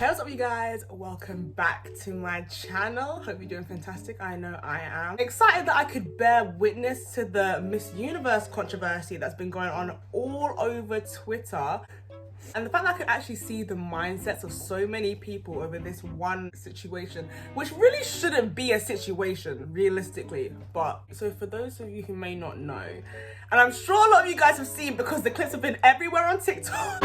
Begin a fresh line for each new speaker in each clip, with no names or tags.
Hey, what's up you guys? Welcome back to my channel. Hope you're doing fantastic. I know I am. Excited that I could bear witness to the Miss Universe controversy that's been going on all over Twitter. And the fact that I could actually see the mindsets of so many people over this one situation, which really shouldn't be a situation, realistically. But, so for those of you who may not know, and I'm sure a lot of you guys have seen because the clips have been everywhere on TikTok,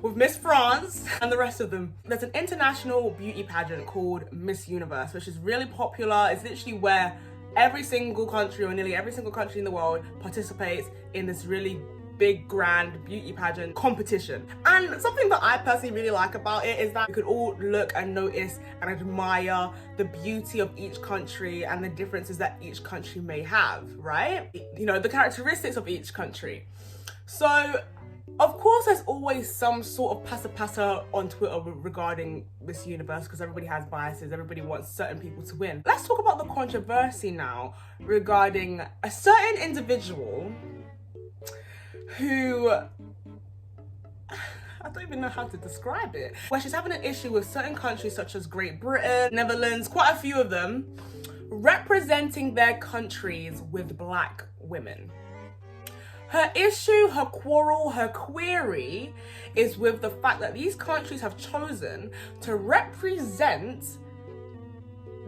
with Miss France and the rest of them. There's an international beauty pageant called Miss Universe, which is really popular. It's literally where every single country, or nearly every single country in the world, participates in this really big grand beauty pageant competition. And something that I personally really like about it is that we could all look and notice and admire the beauty of each country and the differences that each country may have, right? You know, the characteristics of each country. So of course, there's always some sort of passa on Twitter regarding Miss Universe because everybody has biases, everybody wants certain people to win. Let's talk about the controversy now regarding a certain individual who, I don't even know how to describe it, where she's having an issue with certain countries such as Great Britain, Netherlands, quite a few of them, representing their countries with black women. Her issue, her quarrel, her query is with the fact that these countries have chosen to represent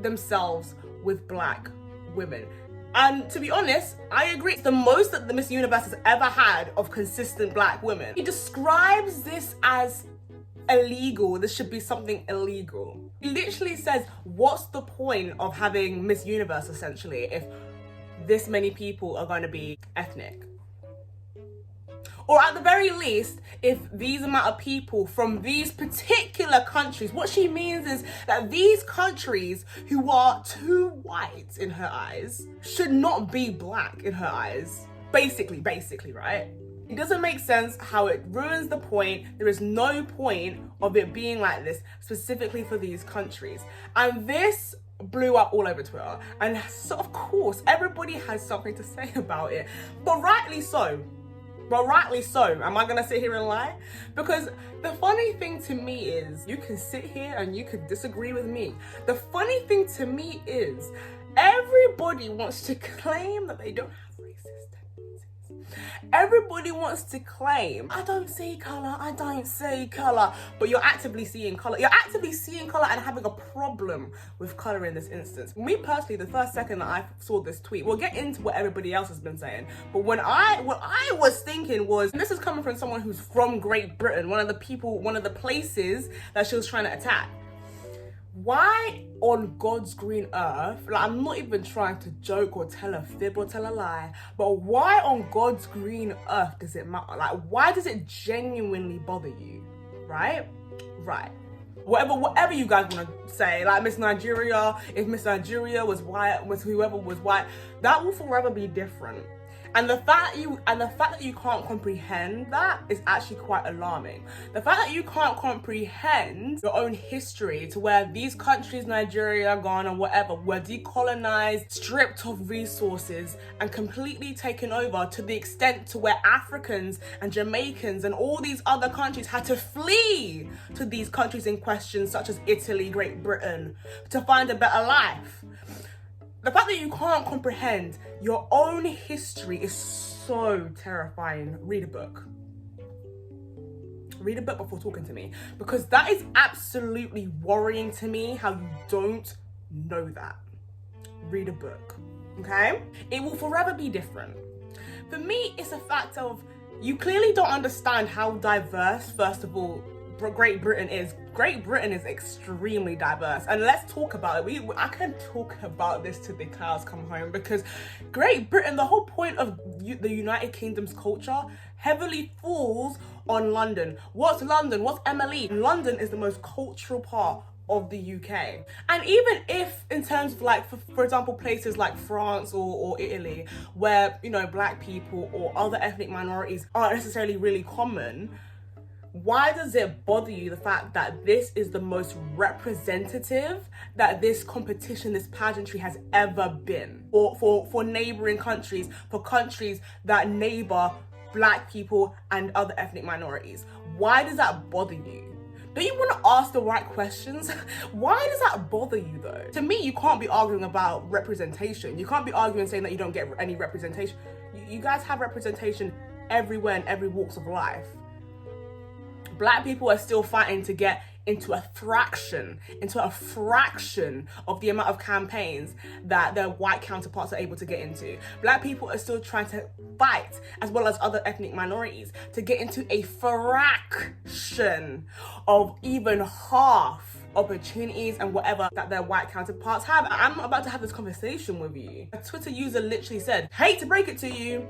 themselves with black women. And to be honest, I agree. It's the most that the Miss Universe has ever had of consistent black women. He describes this as illegal. This should be something illegal. He literally says, what's the point of having Miss Universe essentially if this many people are going to be ethnic? Or at the very least, if these amount of people from these particular countries, what she means is that these countries who are too white in her eyes should not be black in her eyes. Basically, right? It doesn't make sense how it ruins the point. There is no point of it being like this, specifically for these countries. And this blew up all over Twitter. And so, of course, everybody has something to say about it, but rightly so. Am I gonna sit here and lie? Because the funny thing to me is, you can sit here and you can disagree with me. The funny thing to me is, everybody wants to claim that they don't have racist tendencies. Everybody wants to claim, I don't see colour, but you're actively seeing colour. You're actively seeing colour and having a problem with colour in this instance. Me personally, the first second that I saw this tweet, we'll get into what everybody else has been saying, but what I was thinking was, and this is coming from someone who's from Great Britain, one of the places that she was trying to attack. Why on God's green earth, like, I'm not even trying to joke or tell a fib or tell a lie, but why on God's green earth does it matter? Like, why does it genuinely bother you? Right? Whatever you guys want to say, like Miss Nigeria, if Miss Nigeria was white, whoever was white, that will forever be different. And the fact that you can't comprehend that is actually quite alarming. The fact that you can't comprehend your own history, to where these countries, Nigeria, Ghana, whatever, were decolonized, stripped of resources, and completely taken over, to the extent to where Africans and Jamaicans and all these other countries had to flee to these countries in question, such as Italy, Great Britain, to find a better life. The fact that you can't comprehend your own history is so terrifying. Read a book. Read a book before talking to me, because that is absolutely worrying to me, how you don't know that. Read a book, okay? It will forever be different. For me, it's a fact of, you clearly don't understand how diverse, first of all, Great Britain is. Great Britain is extremely diverse, and let's talk about it. I can talk about this till the cows come home, because Great Britain, the whole point of the United Kingdom's culture heavily falls on London. What's London? What's Emily? London is the most cultural part of the UK. And even if, in terms of, like, for example, places like France or Italy, where, you know, black people or other ethnic minorities aren't necessarily really common, why does it bother you, the fact that this is the most representative that this competition, this pageantry has ever been for neighboring countries, for countries that neighbor black people and other ethnic minorities? why does that bother you? Don't you want to ask the right questions? Why does that bother you though? To me, you can't be arguing about representation. You can't be arguing saying that you don't get any representation. You guys have representation everywhere in every walks of life. Black people are still fighting to get into a fraction of the amount of campaigns that their white counterparts are able to get into. Black people are still trying to fight, as well as other ethnic minorities, to get into a fraction of even half opportunities and whatever that their white counterparts have. I'm not about to have this conversation with you. A Twitter user literally said, hate to break it to you,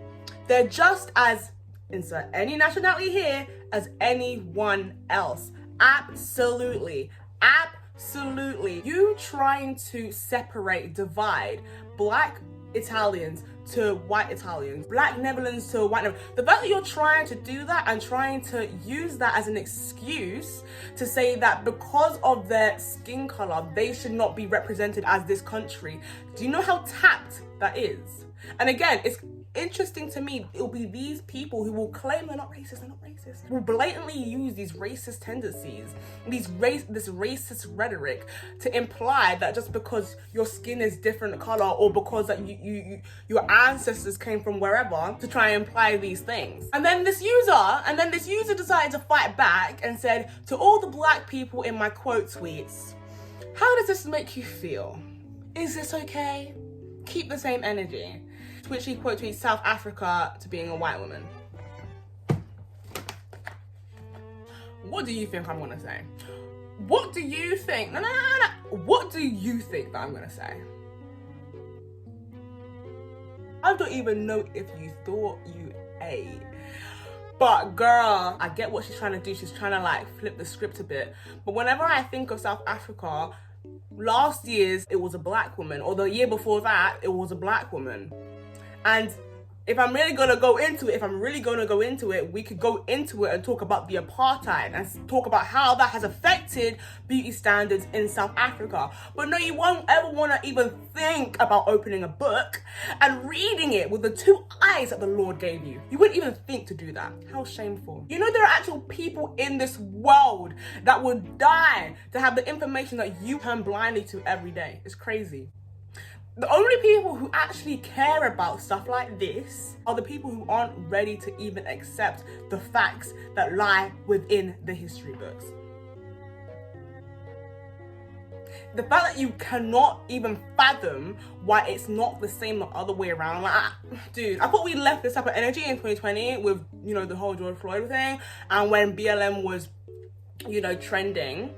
they're just as, insert any nationality here, as anyone else. Absolutely. You trying to separate, divide Black Italians to white Italians, Black Netherlands to white Netherlands. The fact that you're trying to do that and trying to use that as an excuse to say that because of their skin color, they should not be represented as this country. Do you know how tapped that is? And again, it's interesting to me, it'll be these people who will claim they're not racist, will blatantly use these racist tendencies, this racist rhetoric to imply that just because your skin is different color or because that your ancestors came from wherever, to try and imply these things. And then this user decided to fight back and said, to all the Black people in my quote tweets, how does this make you feel? Is this okay? Keep the same energy. To which he quote tweets South Africa to being a white woman. What do you think I'm gonna say? What do you think? No. What do you think that I'm gonna say? I don't even know if you thought you ate. But girl, I get what she's trying to do. She's trying to like flip the script a bit. But whenever I think of South Africa, last year's it was a Black woman, or the year before that, it was a Black woman. And if I'm really gonna go into it, we could go into it and talk about the apartheid and talk about how that has affected beauty standards in South Africa. But no, you won't ever wanna even think about opening a book and reading it with the two eyes that the Lord gave you. You wouldn't even think to do that. How shameful. You know there are actual people in this world that would die to have the information that you turn blindly to every day. It's crazy. The only people who actually care about stuff like this are the people who aren't ready to even accept the facts that lie within the history books. The fact that you cannot even fathom why it's not the same the other way around. Like, dude, I thought we left this type of energy in 2020 with, you know, the whole George Floyd thing, and when BLM was, you know, trending.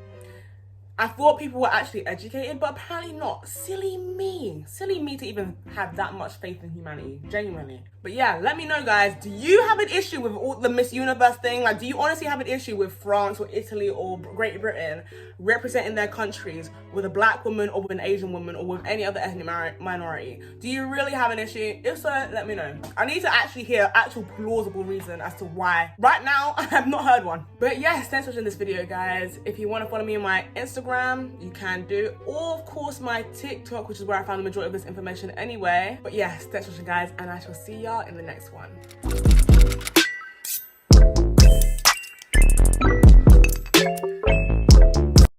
I thought people were actually educated, but apparently not. Silly me to even have that much faith in humanity, genuinely. But yeah, let me know, guys. Do you have an issue with all the Miss Universe thing? Like, do you honestly have an issue with France or Italy or Great Britain representing their countries with a Black woman or with an Asian woman or with any other ethnic minority? Do you really have an issue? If so, let me know. I need to actually hear actual plausible reason as to why. Right now, I have not heard one. But yes, thanks for watching this video, guys. If you want to follow me on my Instagram, you can do, or of course my TikTok, which is where I found the majority of this information anyway. But yes, thanks for watching, guys, and I shall see y'all in the next one.